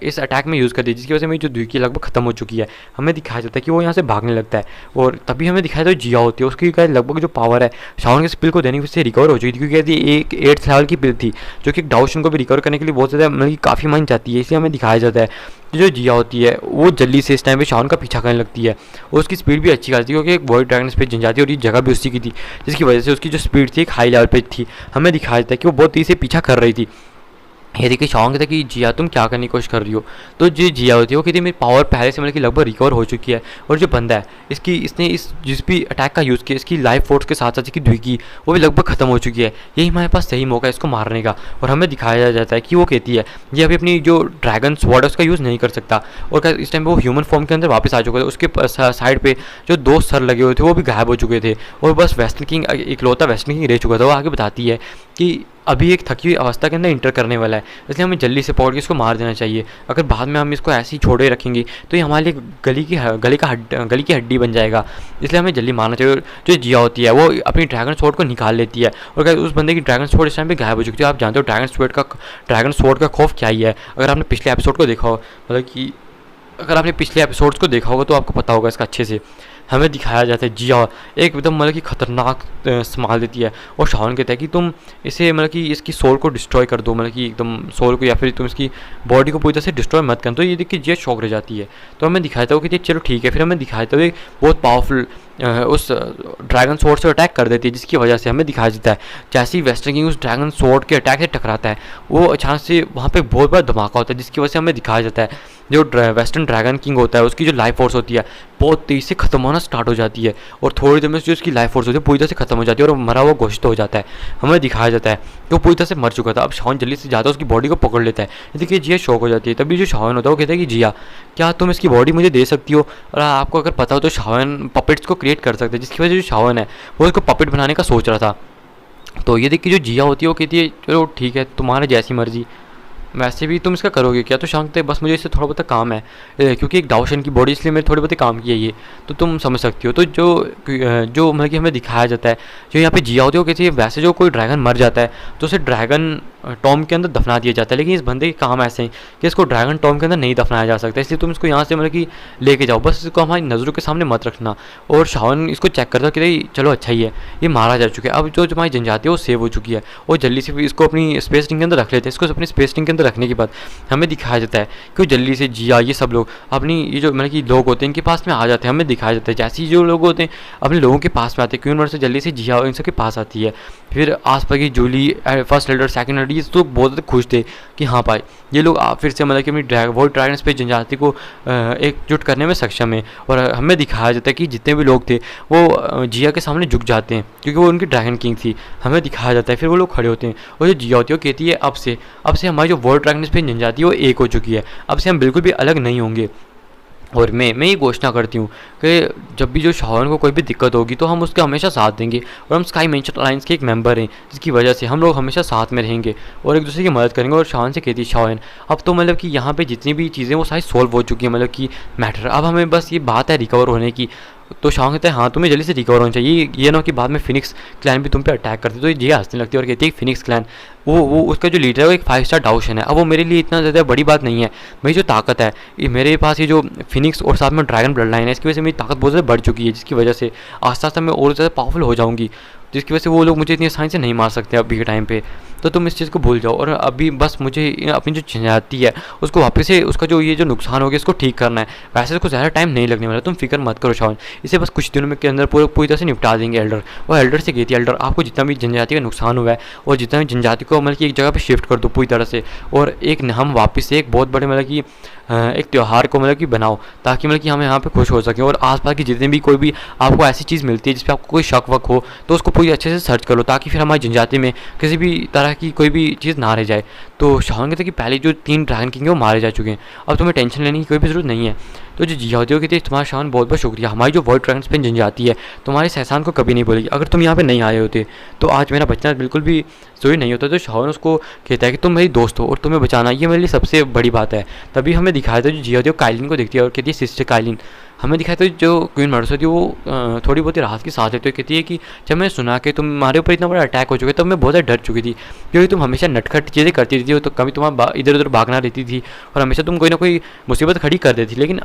[SPEAKER 1] इस अटैक में यूज़ कर दी, जिसकी वजह से मेरी जो द्विकी लगभग खत्म हो चुकी है। हमें दिखाया जाता है कि वो यहाँ से भागने लगता है और तभी हमें दिखाया जाता है जिया होती है, उसकी लगभग जो पावर है शाओन के स्पिल को देने की वजह से रिकवर हो चुकी थी। क्योंकि यदि एक 8th लेवल की पिल थी जो कि डाउशन को भी रिकवर करने के लिए बहुत ज़्यादा मतलब काफ़ी मायने जाती है। इसलिए हमें दिखाया जाता है कि जो जिया होती है वो जल्दी से इस टाइम पे शाओन का पीछा करने लगती है और उसकी स्पीड भी अच्छी खासी थी क्योंकि एक वॉइड ड्रैगन स्पीड जन जाती है और ये जगह भी उसी की थी, जिसकी वजह से उसकी जो स्पीड थी एक हाई लेवल पे थी। हमें दिखाया जाता है कि वो बहुत तेज़ी से पीछा कर रही थी। ये देखिए शाओन कहता है कि जिया तुम क्या करने की कोशिश कर रही हो। तो जो जिया होती है वो कहती है मेरी पावर पहले से मतलब कि लगभग रिकवर हो चुकी है और जो बंदा है इसने इस जिस भी अटैक का यूज़ किया इसकी लाइफ फोर्स के साथ साथ इसकी द्विकी वो भी लगभग खत्म हो चुकी है। यही हमारे पास सही मौका है इसको मारने का। और हमें दिखाया जाता है कि वो कहती है ये अभी अपनी जो ड्रैगन स्वॉर्ड है उसका यूज़ नहीं कर सकता और इस टाइम वो ह्यूमन फॉर्म के अंदर वापस आ चुका था। उसके साइड पर जो 2 सर लगे हुए थे वो भी गायब हो चुके थे और बस वेस्टर्न किंग इकलौता वेस्टर्न किंग रह चुका था। वो आगे बताती है कि अभी एक थकी हुई अवस्था के अंदर इंटर करने वाला है, इसलिए हमें जल्दी से पकड़ के इसको मार देना चाहिए। अगर बाद में हम इसको ऐसे ही छोड़े रखेंगे तो ये हमारे लिए गली की हड्डी बन जाएगा, इसलिए हमें जल्दी मारना चाहिए। जो जिया होती है वो अपनी ड्रैगन स्वॉर्ड को निकाल लेती है और उस बंदे की ड्रैगन स्वॉर्ड इस टाइम पे गायब हो चुकी है। आप जानते हो ड्रैगन स्वॉर्ड का खौफ क्या ही है। अगर आपने पिछले एपिसोड को देखा हो मतलब कि अगर आपने पिछले एपिसोड्स को देखा होगा तो आपको पता होगा इसका अच्छे से। हमें दिखाया जाता है जिया एकदम मतलब कि खतरनाक संभाल देती है और शाओन कहता है कि तुम इसे मतलब कि इसकी सोल को डिस्ट्रॉय कर दो, मतलब कि एकदम सोल को, या फिर तुम इसकी बॉडी को पूरी तरह से डिस्ट्रॉय मत कर। तो ये देख के जिया शॉक रह जाती है। तो हमें दिखाया था वो कि चलो ठीक है। फिर हमें दिखाया था बहुत पावरफुल उस ड्रैगन स्वॉर्ड से अटैक कर देती है, जिसकी वजह से हमें दिखाया जाता है जैसे ही वेस्टर्न किंग उस ड्रैगन स्वॉर्ड के अटैक से टकराता है वो अचानक से वहाँ पे बहुत बड़ा धमाका होता है, जिसकी वजह से हमें दिखाया जाता है जो वेस्टर्न ड्रैगन किंग होता है उसकी जो लाइफ फोर्स होती है बहुत तेज़ी से खत्म होना स्टार्ट हो जाती है और थोड़ी देर में जो उसकी लाइफ फोर्स होती है पूरी तरह से खत्म हो जाती है और मरा हुआ घोषित हो जाता है। हमें दिखाया जाता है कि वो पूरी तरह से मर चुका था। अब शाओन जल्दी से जाता है उसकी बॉडी को पकड़ लेता है। देखिए जिया शॉक हो जाती है। तभी जो शाओन होता है वो कहता है कि जिया क्या तुम इसकी बॉडी मुझे दे सकती हो। और आपको अगर पता हो तो शाओन पपेट्स को क्रिएट कर सकते हैं, जिसकी वजह से जो शाओन है वो उसको पपेट बनाने का सोच रहा था। तो ये देखिए जो जिया होती है वो कहती है चलो ठीक है तुम्हारा जैसी मर्जी, वैसे भी तुम इसका करोगे क्या। तो शांत है बस मुझे इससे थोड़ा बहुत काम है क्योंकि एक डाउशन की बॉडी इसलिए मैंने थोड़ी बहुत काम की है ये, तो तुम समझ सकती हो। तो जो मतलब कि हमें दिखाया जाता है जो यहाँ पे जिया होती है वो कहती है वैसे जो कोई ड्रैगन मर जाता है तो उसे ड्रैगन टॉम के अंदर दफना दिया जाता है, लेकिन इस बंदे के काम ऐसे हैं कि इसको ड्रैगन टॉम के अंदर नहीं दफनाया जा सकता, इसलिए तुम इसको यहाँ से मतलब कि लेके जाओ, बस इसको हमारी नज़रों के सामने मत रखना। और शाओन इसको चेक करता कि चलो अच्छा ही है ये मारा जा चुका है। अब जो हमारी जनजाति है वो सेव हो चुकी है और जल्दी से इसको अपनी स्पेस रिंग के अंदर रख लेते हैं। इसको अपनी स्पेस रिंग के अंदर रखने के बाद हमें दिखाया जाता है कि जल्दी से जिया ये सब लोग अपनी ये जो मतलब कि लोग होते हैं इनके पास में आ जाते हैं। हमें दिखाया जाता है जैसे ही जो लोग होते हैं अपने लोगों के पास में आते हैं क्वीन से जल्दी से जिया इन सब के पास आती है। फिर आसपास की Julie first elder second elder ये तो बहुत ज़्यादा खुश थे कि हाँ भाई ये लोग फिर से मतलब कि अपनी वॉइड ड्रैगन स्पेस जनजाति को एकजुट करने में सक्षम है। और हमें दिखाया जाता है कि जितने भी लोग थे वो जिया के सामने झुक जाते हैं क्योंकि वो उनकी ड्रैगन किंग थी। हमें दिखाया जाता है फिर वो लोग खड़े होते हैं और जो जिया होती है वो कहती है अब से हमारी जो वॉइड ड्रैगन स्पेस जनजाति है वो एक हो चुकी है, अब से हम बिल्कुल भी अलग नहीं होंगे। और मैं ये घोषणा करती हूँ कि जब भी जो शाओन को कोई भी दिक्कत होगी तो हम उसका हमेशा साथ देंगे और हम स्काई मेंशन अलायंस के एक मेंबर हैं, जिसकी वजह से हम लोग हमेशा साथ में रहेंगे और एक दूसरे की मदद करेंगे। और शाओन से कहती है शाओन अब तो मतलब कि यहाँ पे जितनी भी चीज़ें वो सारी सॉल्व हो चुकी हैं, मतलब कि मैटर अब हमें बस ये बात है रिकवर होने की। तो शाओन कहता है हाँ तुम्हें जल्दी से रिकवर होना चाहिए, ये ना कि बाद में फिनिक्स क्लैन भी तुम पे अटैक करती। तो ये हंसने लगती है और कहती है फिनिक्स क्लैन वो उसका जो लीडर है वो एक 5 स्टार डाउशन है। अब वो मेरे लिए इतना ज़्यादा बड़ी बात नहीं है, मेरी जो ताकत है ये मेरे पास ये जो फिनिक्स और साथ में ड्रैगन ब्लड लाइन है इसकी वजह से मेरी ताकत बहुत ज़्यादा बढ़ चुकी है, जिसकी वजह से आस्ते आस्ते मैं और ज़्यादा पावरफुल हो जाऊँगी, जिसकी वजह से वो लोग मुझे इतनी आसानी से नहीं मार सकते अभी के टाइम पे। तो तुम इस चीज़ को भूल जाओ और अभी बस मुझे अपनी जो जनजाति है उसको वापस से उसका जो ये जो नुकसान हो गया इसको ठीक करना है। वैसे उसको ज़्यादा टाइम नहीं लगने वाला, तुम फिक्र मत करो शाओन, इसे बस कुछ दिनों में के अंदर पूरी तरह से निपटा देंगे एल्डर। और एल्डर से कहती है एल्डर आपको जितना भी जनजाति का नुकसान हुआ है और जितना भी जनजाति को मतलब कि एक जगह पर शिफ्ट कर दो पूरी तरह से, और एक हम वापस से एक बहुत बड़े मतलब कि एक त्यौहार को मतलब कि बनाओ ताकि मतलब कि हम यहाँ पे खुश हो सकें। और आसपास की जितने भी कोई भी आपको ऐसी चीज़ मिलती है जिस पर आपको कोई शक वक हो तो उसको पूरी पूरी अच्छे से सर्च कर लो ताकि फिर हमारी जनजाति में किसी भी तरह की कोई भी चीज़ ना रह जाए। तो शाओन कहते हैं कि पहले जो 3 ड्रैगन किंग है वो मारे जा चुके हैं, अब तुम्हें टेंशन लेने की कोई भी ज़रूरत नहीं है। तो जो जियाओदियो कहते हैं तुम्हारा शाओन बहुत बहुत शुक्रिया, हमारी जो वर्ल्ड ड्रैगन स्पेन जनजाति है तुम्हारे इस एहसान को कभी नहीं बोलेगी। अगर तुम यहाँ पे नहीं आए होते तो आज मेरा बचना बिल्कुल भी ज़रूरी नहीं होता। तो शाओन उसको कहता है कि तुम मेरी दोस्त हो और तुम्हें बचाना ये मेरे लिए सबसे बड़ी बात है। तभी हमें दिखाया था जो जियाओदियो काइलिन को देखती है और कहती है सिस्टर काइलिन। हमें दिखाया था जो क्वीन मर्डर्स होती है वो थोड़ी बहुत राहत की सांस लेती है, कहती है कि जब मैंने सुना कि तुम्हारे ऊपर इतना बड़ा अटैक हो चुका है तब मैं बहुत ज़्यादा डर चुकी थी, क्योंकि तुम हमेशा नटखट चीज़ें करती रहती हो, तो कभी तुम्हारा इधर उधर भागना रहती थी और हमेशा तुम कोई ना कोई मुसीबत खड़ी कर देती। लेकिन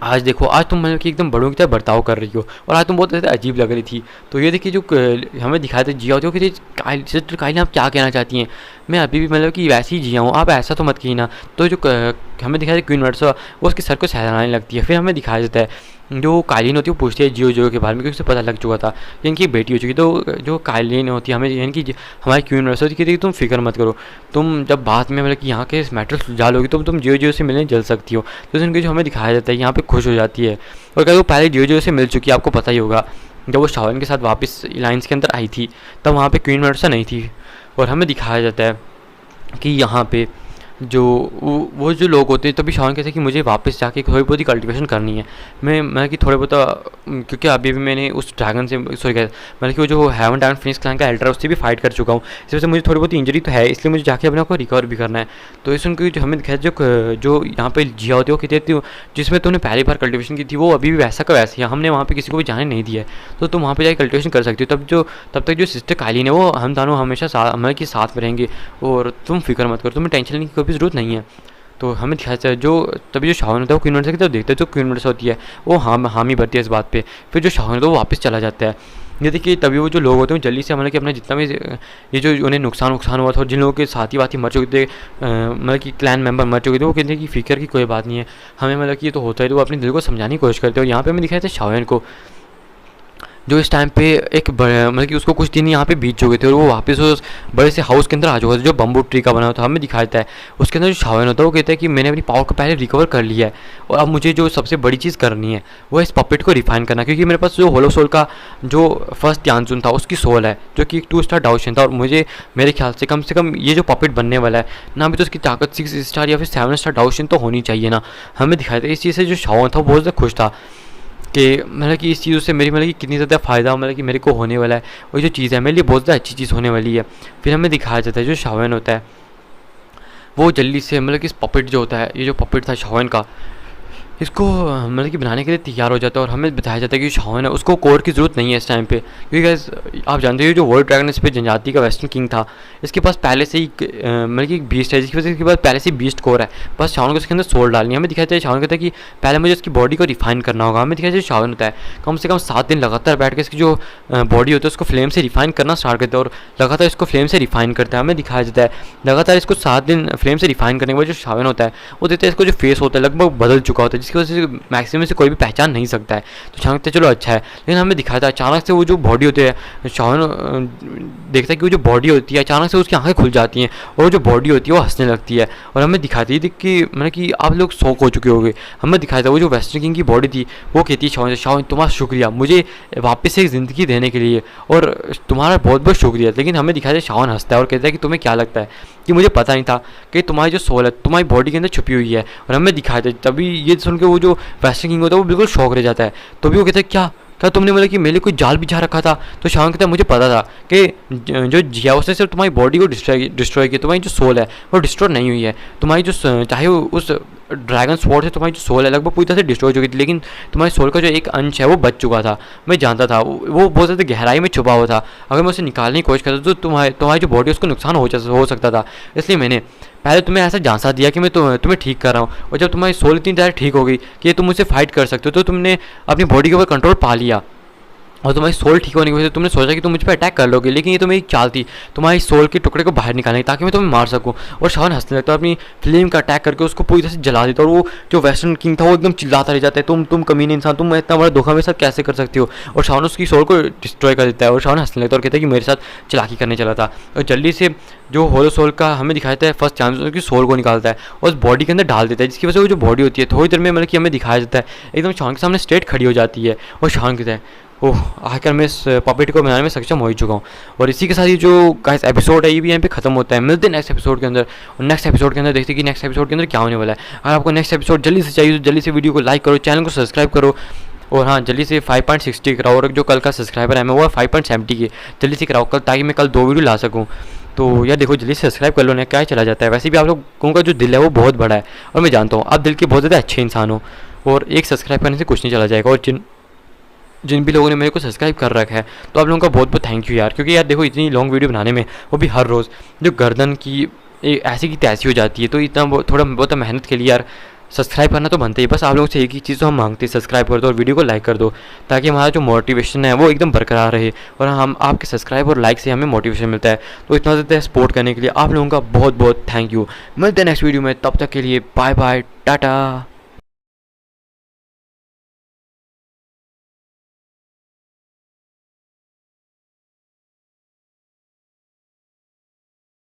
[SPEAKER 1] आज देखो, आज तुम मतलब कि एकदम बड़ों की तरह बर्ताव कर रही हो और आज तुम बहुत ज़्यादा अजीब लग रही थी। तो ये देखिए जो हमें दिखाया था जियाओदियो कि सिस्टर काइलिन आप क्या कहना चाहती हैं, मैं अभी भी मतलब कि वैसे ही जिया हूँ, आप ऐसा तो मत कहिए ना। तो जो हमें दिखाया था क्वीन मर्डर्स वो उसके सर को सहलाने लगती है। फिर हमें दिखाया जाता है जो काइलिन होती है वो पूछती है जियो के बारे में, क्योंकि उसे पता लग चुका था कि इनकी बेटी हो चुकी। तो जो काइलिन होती है हमें यानी कि हमारी क्वीन मर्डर्स होती है कि तुम फिक्र मत करो, तुम जब बाद में मतलब कि यहाँ के मैटर सुलझा लोगी तो तुम जियो से मिलने जल सकती हो। तो उनके जो हमें दिखाया जाता है यहाँ पे खुश हो जाती है और कहते वो पहले जियो से मिल चुकी है, आपको पता ही होगा जब वो शाओन के साथ वापस अलायंस के अंदर आई थी तब वहाँ पे क्वीन मर्डर्स नहीं थी। और हमें दिखाया जाता है कि यहाँ पे जो वो जो लोग होते हैं तभी शाओन कहते हैं कि मुझे वापस जाके थोड़ी बहुत ही कल्टिवेशन करनी है। मैं कि थोड़े बहुत क्योंकि अभी भी मैंने उस ड्रैगन से मतलब कि वो जो हेवन ड्रैगन फिनिक्स क्लैन का एल्डर उससे भी फाइट कर चुका हूँ, इस वजह से मुझे थोड़ी बहुत इंजरी तो है, इसलिए मुझे जाके अपने को रिकवर भी करना है। तो इस उनकी जो हमें दिखाया जो यहाँ पे जियाओदियो कहते थे जिसमें तुमने पहली बार कल्टिवेशन की थी वो अभी भी वैसा का वैसे है, हमने वहाँ पर किसी को भी जाने नहीं दिया है, तो तुम वहाँ पर जाकर कल्टिवेशन कर सकती हो। तब तक जो सिस्टर काइलिन है वो हम दोनों हमेशा मतलब कि साथ में रहेंगे और तुम फिक्र मत करो, तुम्हें टेंशन लेने की कोई भी ज़रूरत नहीं है। तो हमें दिखाया जो तभी जो शाओन होता है वो क्वीन मर्डर्स की तरफ देखते हैं, जो क्वीन मर्डर्स होती है वो हामी भरती है इस बात पे। फिर जो शाओन होता है वो वापस चला जाता है। ये देखिए तभी वो जो लोग होते हैं जल्दी से मतलब कि अपना जितना भी ये जो उन्हें नुकसान हुआ था और जिन लोगों के साथी वाथी मर चुके थे मतलब कि क्लैन मेंबर मर चुके थे वो कहते हैं कि फिक्र की कोई बात नहीं है, हमें मतलब कि ये तो होता है, तो वो अपने दिल को समझाने की कोशिश करते हैं। और यहाँ पर हमें दिखाया था शाओन को जो इस टाइम पे एक मतलब कि उसको कुछ दिन यहाँ पे बीत चुके थे और वो वापस उस बड़े से हाउस के अंदर आ चुका था जो बम्बू ट्री का बना होता है। हमें दिखाया जाता है उसके अंदर जो शाओन होता है वो कहता है कि मैंने अपनी पावर को पहले रिकवर कर लिया है और अब मुझे जो सबसे बड़ी चीज़ करनी है वो इस पपेट को रिफाइन करना, क्योंकि मेरे पास जो होलो सोल का जो फर्स्ट त्यानजुन था उसकी सोल है जो कि एक 2 स्टार डाउशन था और मुझे मेरे ख्याल से कम ये जो पपेट बनने वाला है ना भी तो उसकी ताकत 6 स्टार या फिर 7 स्टार डाउशन तो होनी चाहिए ना। हमें दिखाया था इस चीज़ से जो शाओन था वो बहुत ज़्यादा खुश था कि मतलब कि इस चीज़ से मेरी मतलब कि कितनी ज़्यादा फ़ायदा मतलब कि मेरे को होने वाला है, वो जो चीज़ है मेरे लिए बहुत ज़्यादा अच्छी चीज़ होने वाली है। फिर हमें दिखाया जाता है जो शाओन होता है वो जल्दी से मतलब कि इस पपेट जो होता है ये जो पपेट था शाओन का इसको मतलब कि बनाने के लिए तैयार हो जाता है और हमें बताया जाता है कि शाओन है उसको कोर की ज़रूरत नहीं है इस टाइम पे, क्योंकि गाइस आप जानते हो जो वर्ल्ड ड्रैगन इस पे जनजाति का वेस्टर्न किंग था इसके पास पहले से ही मतलब कि बीस्ट है जिसकी वजह से इसके पास पहले से ही बीस्ट कोर है, बस शाओन को इसके अंदर सोल डालनी है। हमें दिखाया जाता है शाओन कहता है कि पहले मुझे इसकी बॉडी को रिफाइन करना होगा। हमें दिखाया जाए शाओन होता है कम से कम 7 दिन लगातार बैठ के इसकी जो बॉडी होती है उसको फ्लेम से रिफाइन करना स्टार्ट करता है और लगातार इसको फ्लेम से रिफाइन करता है। हमें दिखाया जाता है लगातार इसको 7 दिन फ्लेम से रिफाइन करने के बाद जो शाओन होता है वो देता है इसको जो फेस होता है लगभग बदल चुका होता है जिसकी वजह से मैक्सिमम से कोई भी पहचान नहीं सकता है। तो शाओन कहते चलो अच्छा है, लेकिन हमें दिखाया था अचानक से वो जो बॉडी होती है शाओन देखता है कि वो जो बॉडी होती है अचानक से उसकी आंखें खुल जाती हैं और वो जो बॉडी होती है वो हंसने लगती है और हमें दिखाती थी कि मतलब कि आप लोग शौक हो चुके होंगे। हमें दिखाया था वो जो वेस्टर्न किंग की बॉडी थी वो कहती है शाओन से शाओन तुम्हारा शुक्रिया मुझे वापस से एक ज़िंदगी देने के लिए और तुम्हारा बहुत बहुत शुक्रिया। लेकिन हमें दिखाया था शाओन हंसता है और कहता है कि तुम्हें क्या लगता है कि मुझे पता नहीं था कि तुम्हारी जो सोल है तुम्हारी बॉडी के अंदर छुपी हुई है। और हमें दिखाया था तभी ये सुन के वो जो वेस्टर्न किंग होता है वो बिल्कुल शौक रह जाता है। तो भी वो कहता है क्या तुमने मतलब कि मेरे कोई जाल बिछा रखा था। तो शाओन कहता है मुझे पता था कि जो जिया उसने सिर्फ तुम्हारी बॉडी को डिस्ट्रॉय किया, तुम्हारी जो सोल है वो डिस्ट्रॉय नहीं हुई है, तुम्हारी जो चाहे उस ड्रैगन स्वॉर्ड से तुम्हारी जो सोल है लगभग पूरी तरह से डिस्ट्रॉय हो चुकी थी, लेकिन तुम्हारी सोल का जो एक अंश है वो बच चुका था। मैं जानता था वो बहुत ज़्यादा गहराई में छुपा हुआ था, अगर मैं उसे निकालने की कोशिश करता तो तुम्हारी जो बॉडी उसको नुकसान हो सकता था। इसलिए मैंने पहले तुम्हें ऐसा झांसा दिया कि मैं तुम्हें ठीक कर रहा हूँ और जब तुम्हारी सोल इतनी ज़्यादा ठीक हो गई कि तुम मुझसे फाइट कर सकते हो तो तुमने अपनी बॉडी के ऊपर कंट्रोल पा लिया और तुम्हारी सोल ठीक होने की वजह से तुमने सोचा कि तुम मुझ पर अटैक कर लोगे, लेकिन ये तो मेरी चाल थी तुम्हारी सोल के टुकड़े को बाहर निकालने की ताकि मैं तुम्हें मार सकूं। और शाओन हंसने लगता है अपनी फ्लेम का अटैक करके उसको पूरी तरह से जला देता है और वो जो वेस्टर्न किंग था वो एकदम चिल्लाता रह जाता है तुम कमीने इंसान, तुम इतना बड़ा धोखा मेरे साथ कैसे कर सकती हो। और शाओन उसकी सोल को डिस्ट्रॉय कर देता है और शाओन हंसने लगता है और कहता है कि मेरे साथ चलाकी करने चला था। और जल्दी से जो होलो सोल का हमें दिखाता है फर्स्ट चांस उसकी सोल को निकालता है और उस बॉडी के अंदर डाल देता है, जिसकी वजह से वो जो बॉडी होती है थोड़ी देर में मतलब कि हमें दिखाया जाता है एकदम शाओन के सामने स्ट्रेट खड़ी हो जाती है। और शाओन कहता है ओह, आखिर मैं इस पपेट को बनाने में सक्षम हो ही चुका हूँ। और इसी के साथ ये जो गाइस एपिसोड है ये भी यहाँ पे खत्म होता है। मिलते हैं नेक्स्ट एपिसोड के अंदर, और नेक्स्ट एपिसोड के अंदर देखते हैं कि नेक्स्ट एपिसोड के अंदर क्या होने वाला है। अगर आपको नेक्स्ट एपिसोड जल्दी से चाहिए तो जल्दी से वीडियो को लाइक करो, चैनल को सब्सक्राइब करो, और हाँ जल्दी से 5.60 कराओ। और जो कल का सब्सक्राइबर है मैं वो 5.70 के, जल्दी से कराओ कल, ताकि मैं कल 2 वीडियो ला सकूँ। तो यार देखो जल्दी से सब्सक्राइब कर लो ना, क्या ही चला जाता है। वैसे भी आप लोगों का जो दिल है वो बहुत बड़ा है, और मैं जानता हूँ आप दिल के बहुत ज़्यादा अच्छे इंसान हो, और एक सब्सक्राइब करने से कुछ नहीं चला जाएगा। और जिन भी लोगों ने मेरे को सब्सक्राइब कर रखा है तो आप लोगों का बहुत बहुत थैंक यू यार, क्योंकि यार देखो इतनी लॉन्ग वीडियो बनाने में, वो भी हर रोज़, जो गर्दन की ऐसी की तैसी हो जाती है, तो इतना थोड़ा बहुत मेहनत के लिए यार सब्सक्राइब करना तो बनता ही। बस आप लोगों से एक ही चीज़ तो हम मांगते हैं, सब्सक्राइब कर दो और वीडियो को लाइक कर दो, ताकि हमारा जो मोटिवेशन है वो एकदम बरकरार रहे, और हम आपके सब्सक्राइब और लाइक से हमें मोटिवेशन मिलता है। तो इतना ज़्यादा सपोर्ट करने के लिए आप लोगों का बहुत बहुत थैंक यू। मिलते हैं नेक्स्ट वीडियो में, तब तक के लिए बाय बाय, टाटा।